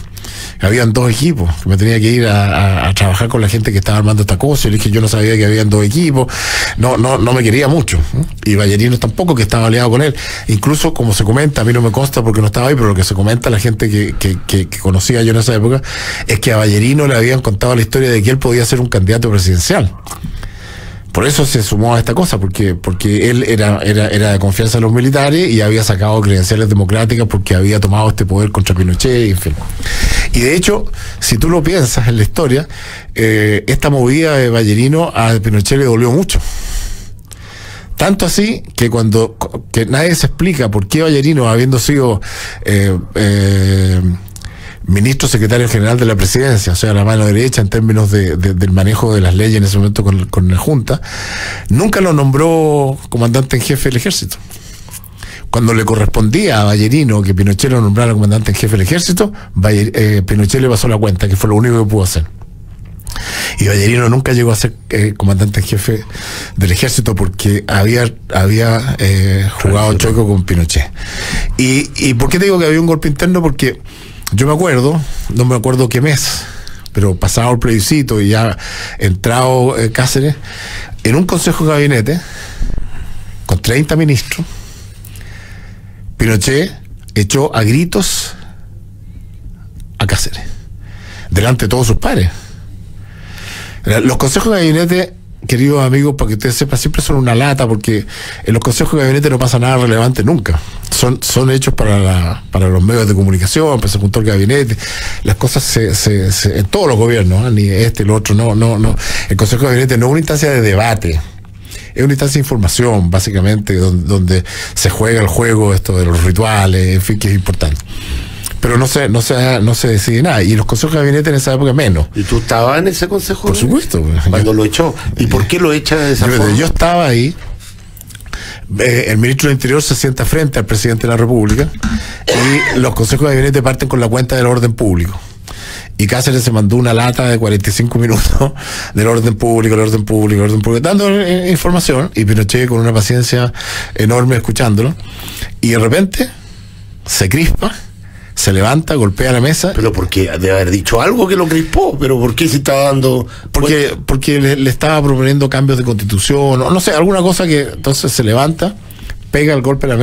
Habían 2 equipos, que me tenía que ir a trabajar con la gente que estaba armando esta cosa. Y le dije, yo no sabía que habían 2 equipos. No me quería mucho. Y Vallerino tampoco, que estaba aliado con él. Incluso, como se comenta, a mí no me consta porque no estaba ahí, pero lo que se comenta la gente que conocía yo en esa época, es que a Vallerino le habían contado la historia de que él podía ser un candidato presidencial. Por eso se sumó a esta cosa, porque él era de confianza de los militares y había sacado credenciales democráticas porque había tomado este poder contra Pinochet, en fin. Y de hecho, si tú lo piensas en la historia, esta movida de Vallerino a Pinochet le dolió mucho. Tanto así que nadie se explica por qué Vallerino, habiendo sido ministro secretario general de la presidencia, o sea, la mano derecha en términos del manejo de las leyes en ese momento con la Junta, nunca lo nombró comandante en jefe del ejército. Cuando le correspondía a Vallerino que Pinochet lo nombrara comandante en jefe del ejército, Pinochet le pasó la cuenta, que fue lo único que pudo hacer. Y Vallerino nunca llegó a ser comandante en jefe del ejército porque había jugado choco con Pinochet. ¿Y por qué te digo que había un golpe interno? Porque yo me acuerdo, no me acuerdo qué mes, pero pasado el plebiscito y ya entrado Cáceres, en un consejo de gabinete con 30 ministros, Pinochet echó a gritos a Cáceres delante de todos sus pares. Los consejos de gabinete, queridos amigos, para que ustedes sepan, siempre son una lata, porque en los consejos de gabinete no pasa nada relevante nunca. Son hechos para los medios de comunicación, para se juntó el gabinete. Las cosas en todos los gobiernos, ni este, el otro, no. El consejo de gabinete no es una instancia de debate, es una instancia de información, básicamente, donde se juega el juego esto de los rituales, en fin, que es importante. Pero no se decide nada. Y los consejos de gabinete en esa época menos. ¿Y tú estabas en ese consejo? Por supuesto. Cuando lo echó. ¿Y por qué lo echa de esa forma? Yo estaba ahí. El ministro del Interior se sienta frente al presidente de la República y los consejos de gabinete parten con la cuenta del orden público. Y Cáceres se mandó una lata de 45 minutos del orden público, dando información, y Pinochet con una paciencia enorme escuchándolo, y de repente se crispa, se levanta, golpea la mesa. Pero porque debe haber dicho algo que lo crispó, pero ¿por qué se estaba dando? Porque le estaba proponiendo cambios de constitución, no sé, alguna cosa que entonces se levanta, pega un golpe a la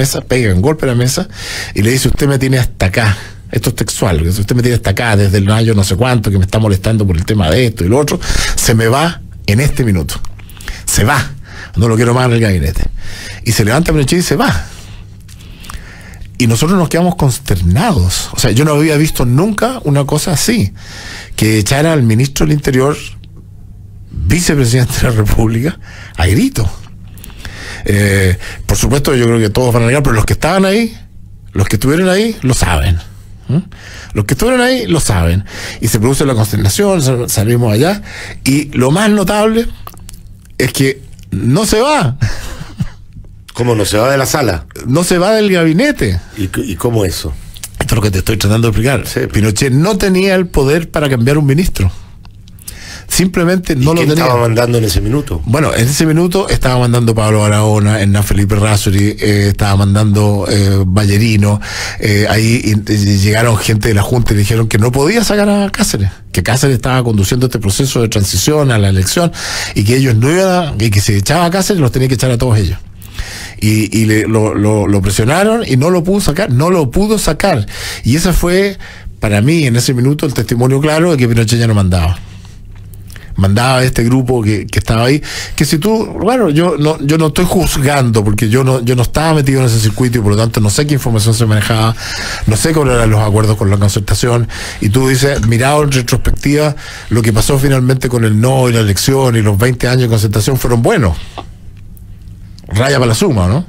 mesa y le dice: usted me tiene hasta acá. Esto es textual, usted me tiene hasta acá desde el mayo no sé cuánto, que me está molestando por el tema de esto y lo otro, se me va en este minuto. Se va, no lo quiero más en el gabinete. Y se levanta Pinochet y se va. Y nosotros nos quedamos consternados. O sea, yo no había visto nunca una cosa así, que echara al ministro del Interior, vicepresidente de la República, a grito. Por supuesto, yo creo que todos van a negar, pero los que estaban ahí, los que estuvieron ahí, lo saben. Los que estuvieron ahí lo saben. Y se produce la consternación, salimos allá. Y lo más notable es que no se va. ¿Cómo no se va de la sala? No se va del gabinete. ¿Y cómo eso? Esto es lo que te estoy tratando de explicar. Sí. Pinochet no tenía el poder para cambiar un ministro. Simplemente no lo tenía. ¿Quién estaba mandando en ese minuto? Bueno, en ese minuto estaba mandando Pablo Barahona, Hernán Felipe Razzoli, estaba mandando Vallerino. Ahí llegaron gente de la Junta y dijeron que no podía sacar a Cáceres, que Cáceres estaba conduciendo este proceso de transición a la elección y que ellos no iban y que si echaba a Cáceres los tenía que echar a todos ellos. Y lo presionaron y no lo pudo sacar. Y ese fue, para mí, en ese minuto, el testimonio claro de que Pinochet ya no mandaba. mandaba a este grupo que estaba ahí, que si tú, bueno, yo no estoy juzgando, porque yo no estaba metido en ese circuito y por lo tanto no sé qué información se manejaba, no sé cuáles eran los acuerdos con la concertación, y tú dices, mirado en retrospectiva, lo que pasó finalmente con el no y la elección y los 20 años de concertación fueron buenos. Raya para la suma, ¿no?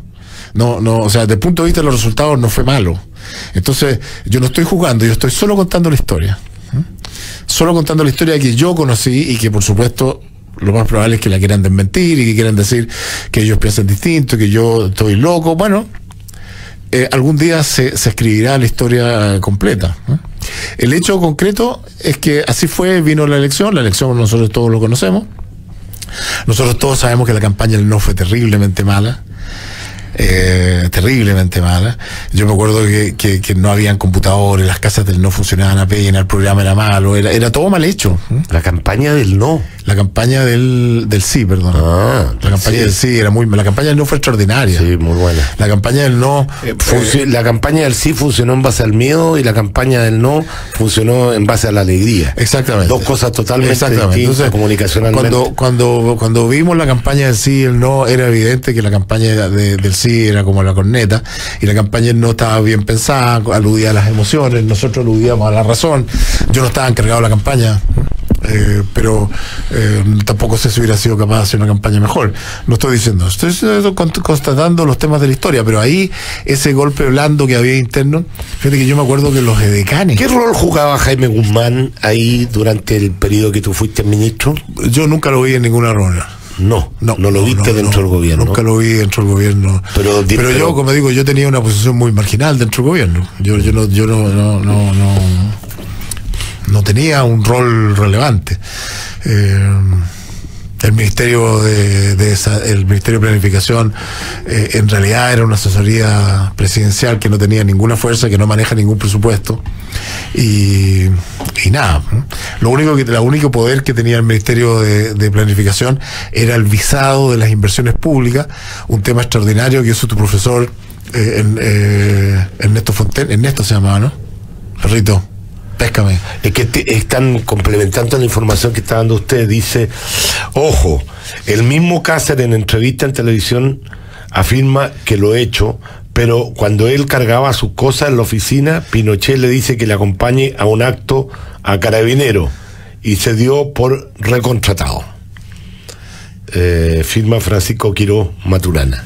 No, o sea, desde el punto de vista de los resultados no fue malo. Entonces, yo no estoy jugando, yo estoy solo contando la historia. Solo contando la historia que yo conocí y que, por supuesto, lo más probable es que la quieran desmentir y que quieran decir que ellos piensan distinto, que yo estoy loco. Bueno, algún día se escribirá la historia completa. El hecho concreto es que así fue, vino la elección nosotros todos lo conocemos. Nosotros todos sabemos que la campaña del no fue terriblemente mala. Terriblemente mala. Yo me acuerdo que no habían computadores, las casas del no funcionaban apenas, el programa era malo, era todo mal hecho. La campaña del no. La campaña del sí, perdón. La campaña del sí era muy... La campaña del no fue extraordinaria. Sí, muy buena. La campaña del no... la campaña del sí funcionó en base al miedo y la campaña del no funcionó en base a la alegría. Exactamente. Dos cosas totalmente distintas. Entonces, comunicacionalmente. Cuando vimos la campaña del sí y el no, era evidente que la campaña del sí era como la corneta y la campaña del no estaba bien pensada, aludía a las emociones, nosotros aludíamos a la razón. Yo no estaba encargado de la campaña. Pero tampoco sé si hubiera sido capaz de hacer una campaña mejor. No estoy diciendo, estoy constatando los temas de la historia, pero ahí ese golpe blando que había interno, fíjate que yo me acuerdo que los edecanes... ¿Qué rol jugaba Jaime Guzmán ahí durante el periodo que tú fuiste ministro? Yo nunca lo vi en ninguna ronda. No lo viste dentro del gobierno. Nunca lo vi dentro del gobierno. Pero yo, como digo, yo tenía una posición muy marginal dentro del gobierno. Yo no tenía un rol relevante. El Ministerio el Ministerio de Planificación en realidad era una asesoría presidencial que no tenía ninguna fuerza, que no maneja ningún presupuesto y nada. Lo único poder que tenía el Ministerio de Planificación era el visado de las inversiones públicas, un tema extraordinario que hizo tu profesor Ernesto Fonten. Ernesto se llamaba, ¿no? Perrito, péscame. Es que están complementando la información que está dando usted. Dice, ojo, el mismo Cáceres en entrevista en televisión afirma que lo ha hecho, pero cuando él cargaba sus cosas en la oficina, Pinochet le dice que le acompañe a un acto a Carabinero y se dio por recontratado. Firma Francisco Quirós Maturana.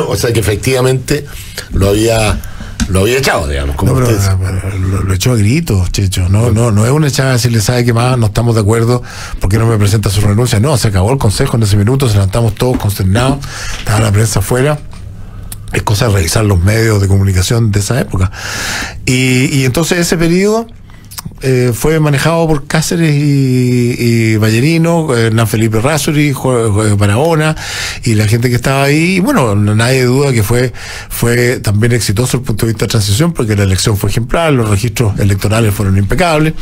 O sea que efectivamente lo había echado, digamos. Como lo echó a gritos, Checho. No es una echada a decirle, ¿sabe qué más? No estamos de acuerdo, ¿por qué no me presenta su renuncia? No, se acabó el consejo en ese minuto, se levantamos todos consternados, estaba la prensa afuera. Es cosa de revisar los medios de comunicación de esa época. Y entonces ese periodo fue manejado por Cáceres y Ballerino, Hernán Felipe Razzuri, Jorge Barahona y la gente que estaba ahí. Y bueno, nadie duda que fue también exitoso desde el punto de vista de transición, porque la elección fue ejemplar, los registros electorales fueron impecables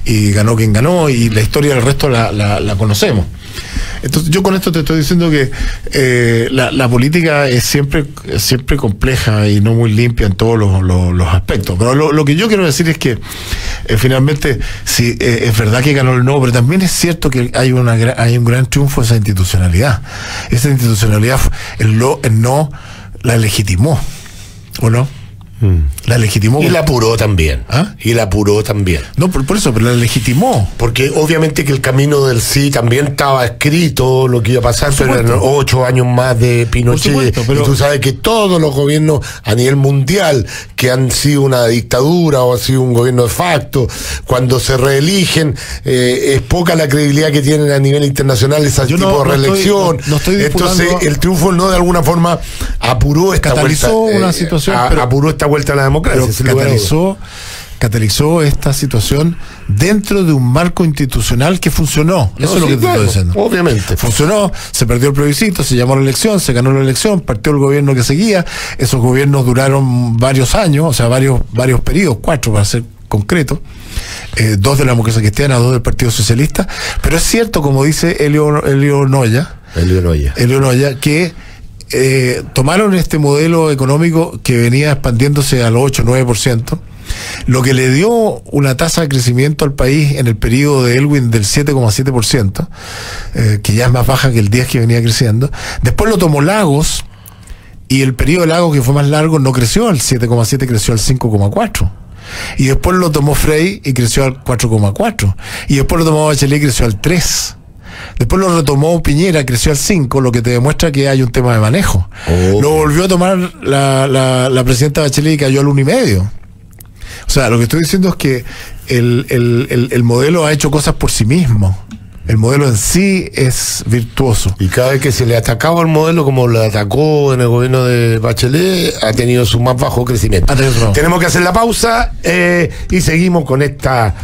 y ganó quien ganó, y la historia del resto la conocemos. Entonces yo con esto te estoy diciendo que la política es siempre compleja y no muy limpia en todos los aspectos. Pero lo que yo quiero decir es que finalmente sí, es verdad que ganó el no, pero también es cierto que hay un gran triunfo de esa institucionalidad. Esa institucionalidad, el no la legitimó, ¿o no? La legitimó. Y la apuró también. ¿Ah? Y la apuró también. No, por eso, pero la legitimó. Porque obviamente que el camino del sí también estaba escrito, lo que iba a pasar, pero eran 8 años más de Pinochet. Pero... Y tú sabes que todos los gobiernos a nivel mundial que han sido una dictadura o han sido un gobierno de facto, cuando se reeligen, es poca la credibilidad que tienen a nivel internacional ese tipo de reelección. Entonces el triunfo no de alguna forma apuró esta catalizó vuelta, una situación, apuró esta vuelta a la democracia. Pero catalizó esta situación dentro de un marco institucional que funcionó. Eso es lo que te estoy diciendo. Obviamente. Funcionó, se perdió el plebiscito, se llamó la elección, se ganó la elección, partió el gobierno que seguía. Esos gobiernos duraron varios años, o sea, varios periodos, 4 para ser concreto. 2 de la Democracia Cristiana, 2 del Partido Socialista. Pero es cierto, como dice Elio Noya, que tomaron este modelo económico que venía expandiéndose al 8-9%, lo que le dio una tasa de crecimiento al país en el periodo de Elwin del 7,7%, que ya es más baja que el 10% que venía creciendo. Después lo tomó Lagos, y el periodo de Lagos, que fue más largo, no creció al 7,7%, creció al 5,4%. Y después lo tomó Frey y creció al 4,4%. Y después lo tomó Bachelet y creció al 3%. Después lo retomó Piñera, creció al 5%, lo que te demuestra que hay un tema de manejo. Lo volvió a tomar la presidenta Bachelet y cayó al 1,5%. O sea, lo que estoy diciendo es que el modelo ha hecho cosas por sí mismo. El modelo en sí es virtuoso. Y cada vez que se le atacaba al modelo, como lo atacó en el gobierno de Bachelet, ha tenido su más bajo crecimiento. Tenemos que hacer la pausa y seguimos con esta,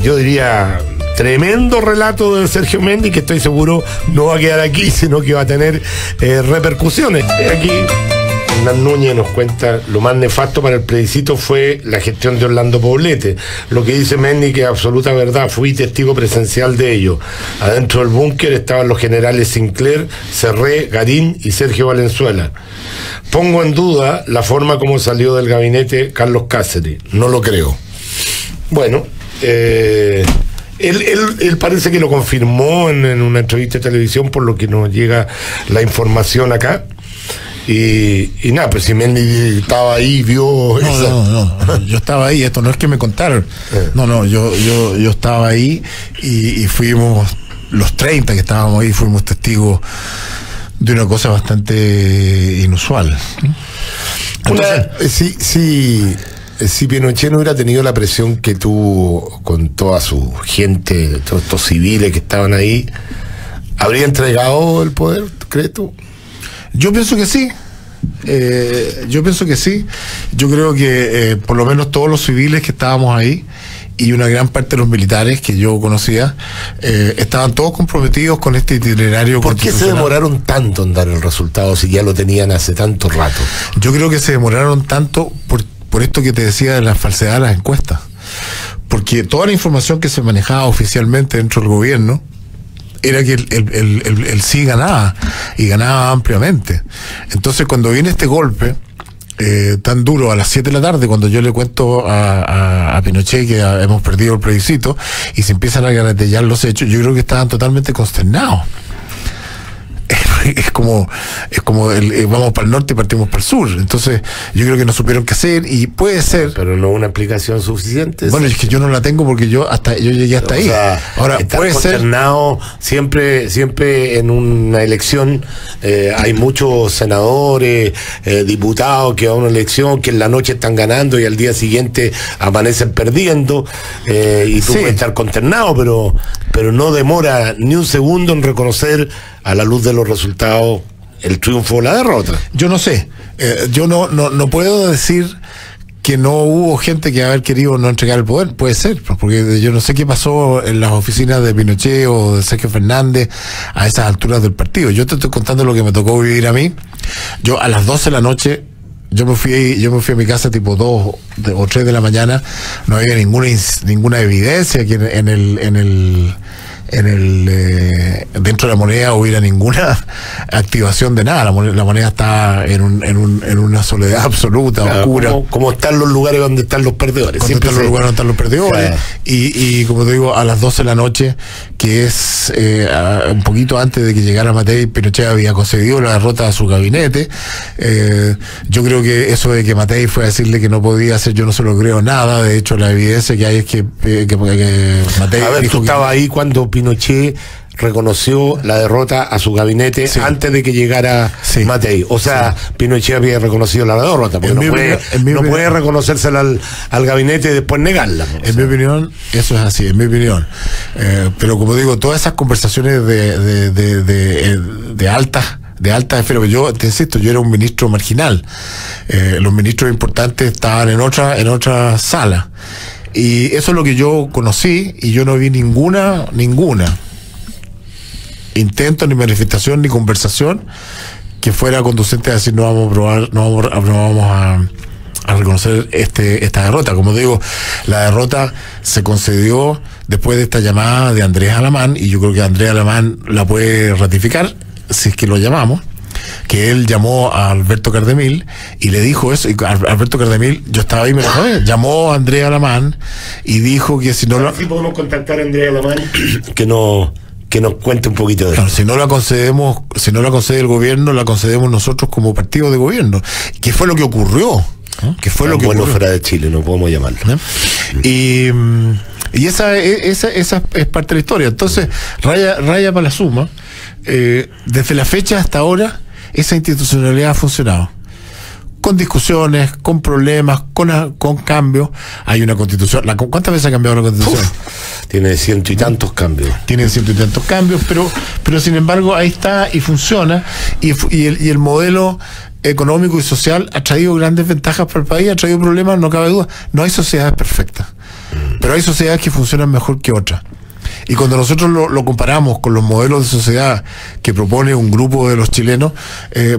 yo diría, tremendo relato de Sergio Mendy, que estoy seguro no va a quedar aquí, sino que va a tener repercusiones. Aquí Hernán Núñez nos cuenta: lo más nefasto para el plebiscito fue la gestión de Orlando Poblete. Lo que dice Mendy que es absoluta verdad, fui testigo presencial de ello. Adentro del búnker estaban los generales Sinclair, Serré, Garín y Sergio Valenzuela. Pongo en duda la forma como salió del gabinete Carlos Cáceres, no lo creo. Bueno, él parece que lo confirmó en una entrevista de televisión, por lo que nos llega la información acá. Y nada, pues si Mendy estaba ahí, vio... No, yo estaba ahí, esto no es que me contaron. No, yo estaba ahí y fuimos, los 30 que estábamos ahí, fuimos testigos de una cosa bastante inusual. Entonces, si Pinochet no hubiera tenido la presión que tuvo con toda su gente, todos estos civiles que estaban ahí, ¿habría entregado el poder, crees tú? Yo pienso que sí. Yo creo que por lo menos todos los civiles que estábamos ahí y una gran parte de los militares que yo conocía estaban todos comprometidos con este itinerario. ¿Por qué se demoraron tanto en dar el resultado si ya lo tenían hace tanto rato? Yo creo que se demoraron tanto por esto que te decía de la falsedad de las encuestas, porque toda la información que se manejaba oficialmente dentro del gobierno era que el sí ganaba, y ganaba ampliamente. Entonces, cuando viene este golpe tan duro a las 7 de la tarde, cuando yo le cuento a Pinochet que hemos perdido el plebiscito y se empiezan a garatear los hechos, yo creo que estaban totalmente consternados. Es como vamos para el norte y partimos para el sur. Entonces yo creo que no supieron qué hacer, y puede ser, pero no una explicación suficiente. Bueno, es que yo no la tengo porque yo llegué hasta ahí. Ahora puede ser siempre en una elección hay muchos senadores, diputados que van a una elección que en la noche están ganando y al día siguiente amanecen perdiendo, y tú puedes estar consternado, pero no demora ni un segundo en reconocer a la luz de los resultados el triunfo o la derrota. Yo no sé, yo no puedo decir que no hubo gente que haber querido no entregar el poder. Puede ser, porque yo no sé qué pasó en las oficinas de Pinochet o de Sergio Fernández a esas alturas del partido. Yo te estoy contando lo que me tocó vivir a mí. Yo a las 12 de la noche yo me fui a mi casa tipo 2 o 3 de la mañana. No había ninguna evidencia que dentro de la moneda hubiera ninguna activación de nada. La moneda está en una soledad absoluta, oscura. Como están los lugares donde están los perdedores. Los lugares donde están los perdedores. Claro. Y como te digo, a las 12 de la noche, que es un poquito antes de que llegara Matei, Pinochet había concedido la derrota a su gabinete. Yo creo que eso de que Matei fue a decirle que no podía hacer, yo no se lo creo nada. De hecho, la evidencia que hay es que Matei... A ver, tú estabas ahí cuando Pinochet reconoció la derrota a su gabinete antes de que llegara Matei. O sea, Pinochet había reconocido la derrota, porque no puede reconocérsela al gabinete y después negarla. En mi opinión, eso es así, en mi opinión. Pero como digo, todas esas conversaciones de alta esfera, yo te insisto, yo era un ministro marginal. Los ministros importantes estaban en otra sala. Y eso es lo que yo conocí, y yo no vi ninguna intento, ni manifestación, ni conversación que fuera conducente a decir no vamos a reconocer esta derrota. Como digo, la derrota se concedió después de esta llamada de Andrés Alamán, y yo creo que Andrés Alamán la puede ratificar si es que lo llamamos. que él llamó a Alberto Cardemil y le dijo eso, y Alberto Cardemil, yo estaba ahí, me lo sabía, llamó a Andrea Alamán y dijo que si no lo... Sí podemos contactar a Andrea Alamán que nos cuente un poquito de eso. Claro, si no la concede el gobierno, la concedemos nosotros como partido de gobierno. ¿Qué fue lo que ocurrió? ¿Qué fue lo que ocurrió? Fuera de Chile, no podemos llamarlo. Y esa es parte de la historia. Entonces, raya para la suma, desde la fecha hasta ahora, esa institucionalidad ha funcionado. Con discusiones, con problemas, con cambios. Hay una constitución. ¿Cuántas veces ha cambiado la constitución? Tiene 100 y tantos cambios. Tiene 100 y tantos cambios, pero sin embargo ahí está y funciona. Y el modelo económico y social ha traído grandes ventajas para el país, ha traído problemas, no cabe duda. No hay sociedades perfectas, pero hay sociedades que funcionan mejor que otras. Y cuando nosotros lo comparamos con los modelos de sociedad que propone un grupo de los chilenos,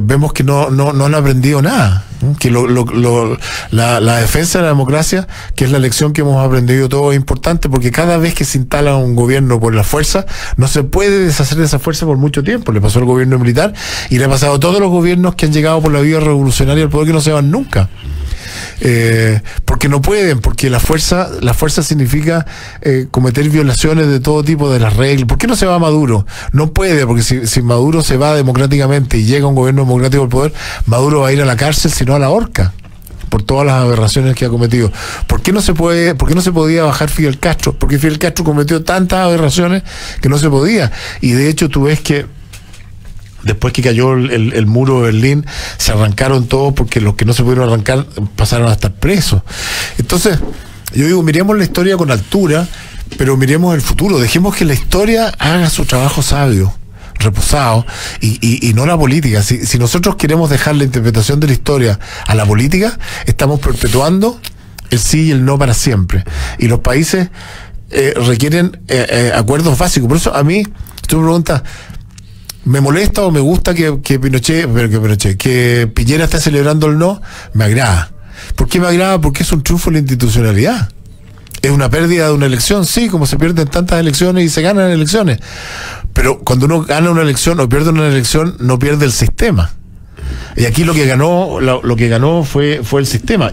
vemos que no han aprendido nada. Que la defensa de la democracia, que es la lección que hemos aprendido todos, es importante, porque cada vez que se instala un gobierno por la fuerza, no se puede deshacer de esa fuerza por mucho tiempo. Le pasó al gobierno militar y le ha pasado a todos los gobiernos que han llegado por la vía revolucionaria al poder, que no se van nunca. Porque no pueden, porque la fuerza significa cometer violaciones de todo tipo de las reglas. ¿Por qué no se va Maduro? No puede, porque si Maduro se va democráticamente y llega un gobierno democrático al poder, Maduro va a ir a la cárcel, sino a la horca, por todas las aberraciones que ha cometido. ¿Por qué no se podía bajar Fidel Castro? Porque Fidel Castro cometió tantas aberraciones que no se podía. Y de hecho tú ves que después que cayó el muro de Berlín, se arrancaron todos, porque los que no se pudieron arrancar pasaron a estar presos. Entonces, yo digo, miremos la historia con altura, pero miremos el futuro. Dejemos que la historia haga su trabajo sabio, reposado, y no la política. Si nosotros queremos dejar la interpretación de la historia a la política, estamos perpetuando el sí y el no para siempre. Y los países requieren acuerdos básicos. Por eso a mí, tú me preguntas, ¿me molesta o me gusta que Piñera esté celebrando el no? Me agrada. ¿Por qué me agrada? Porque es un triunfo de la institucionalidad. Es una pérdida de una elección, sí, como se pierden tantas elecciones y se ganan elecciones. Pero cuando uno gana una elección o pierde una elección, no pierde el sistema. Y aquí lo que ganó fue el sistema.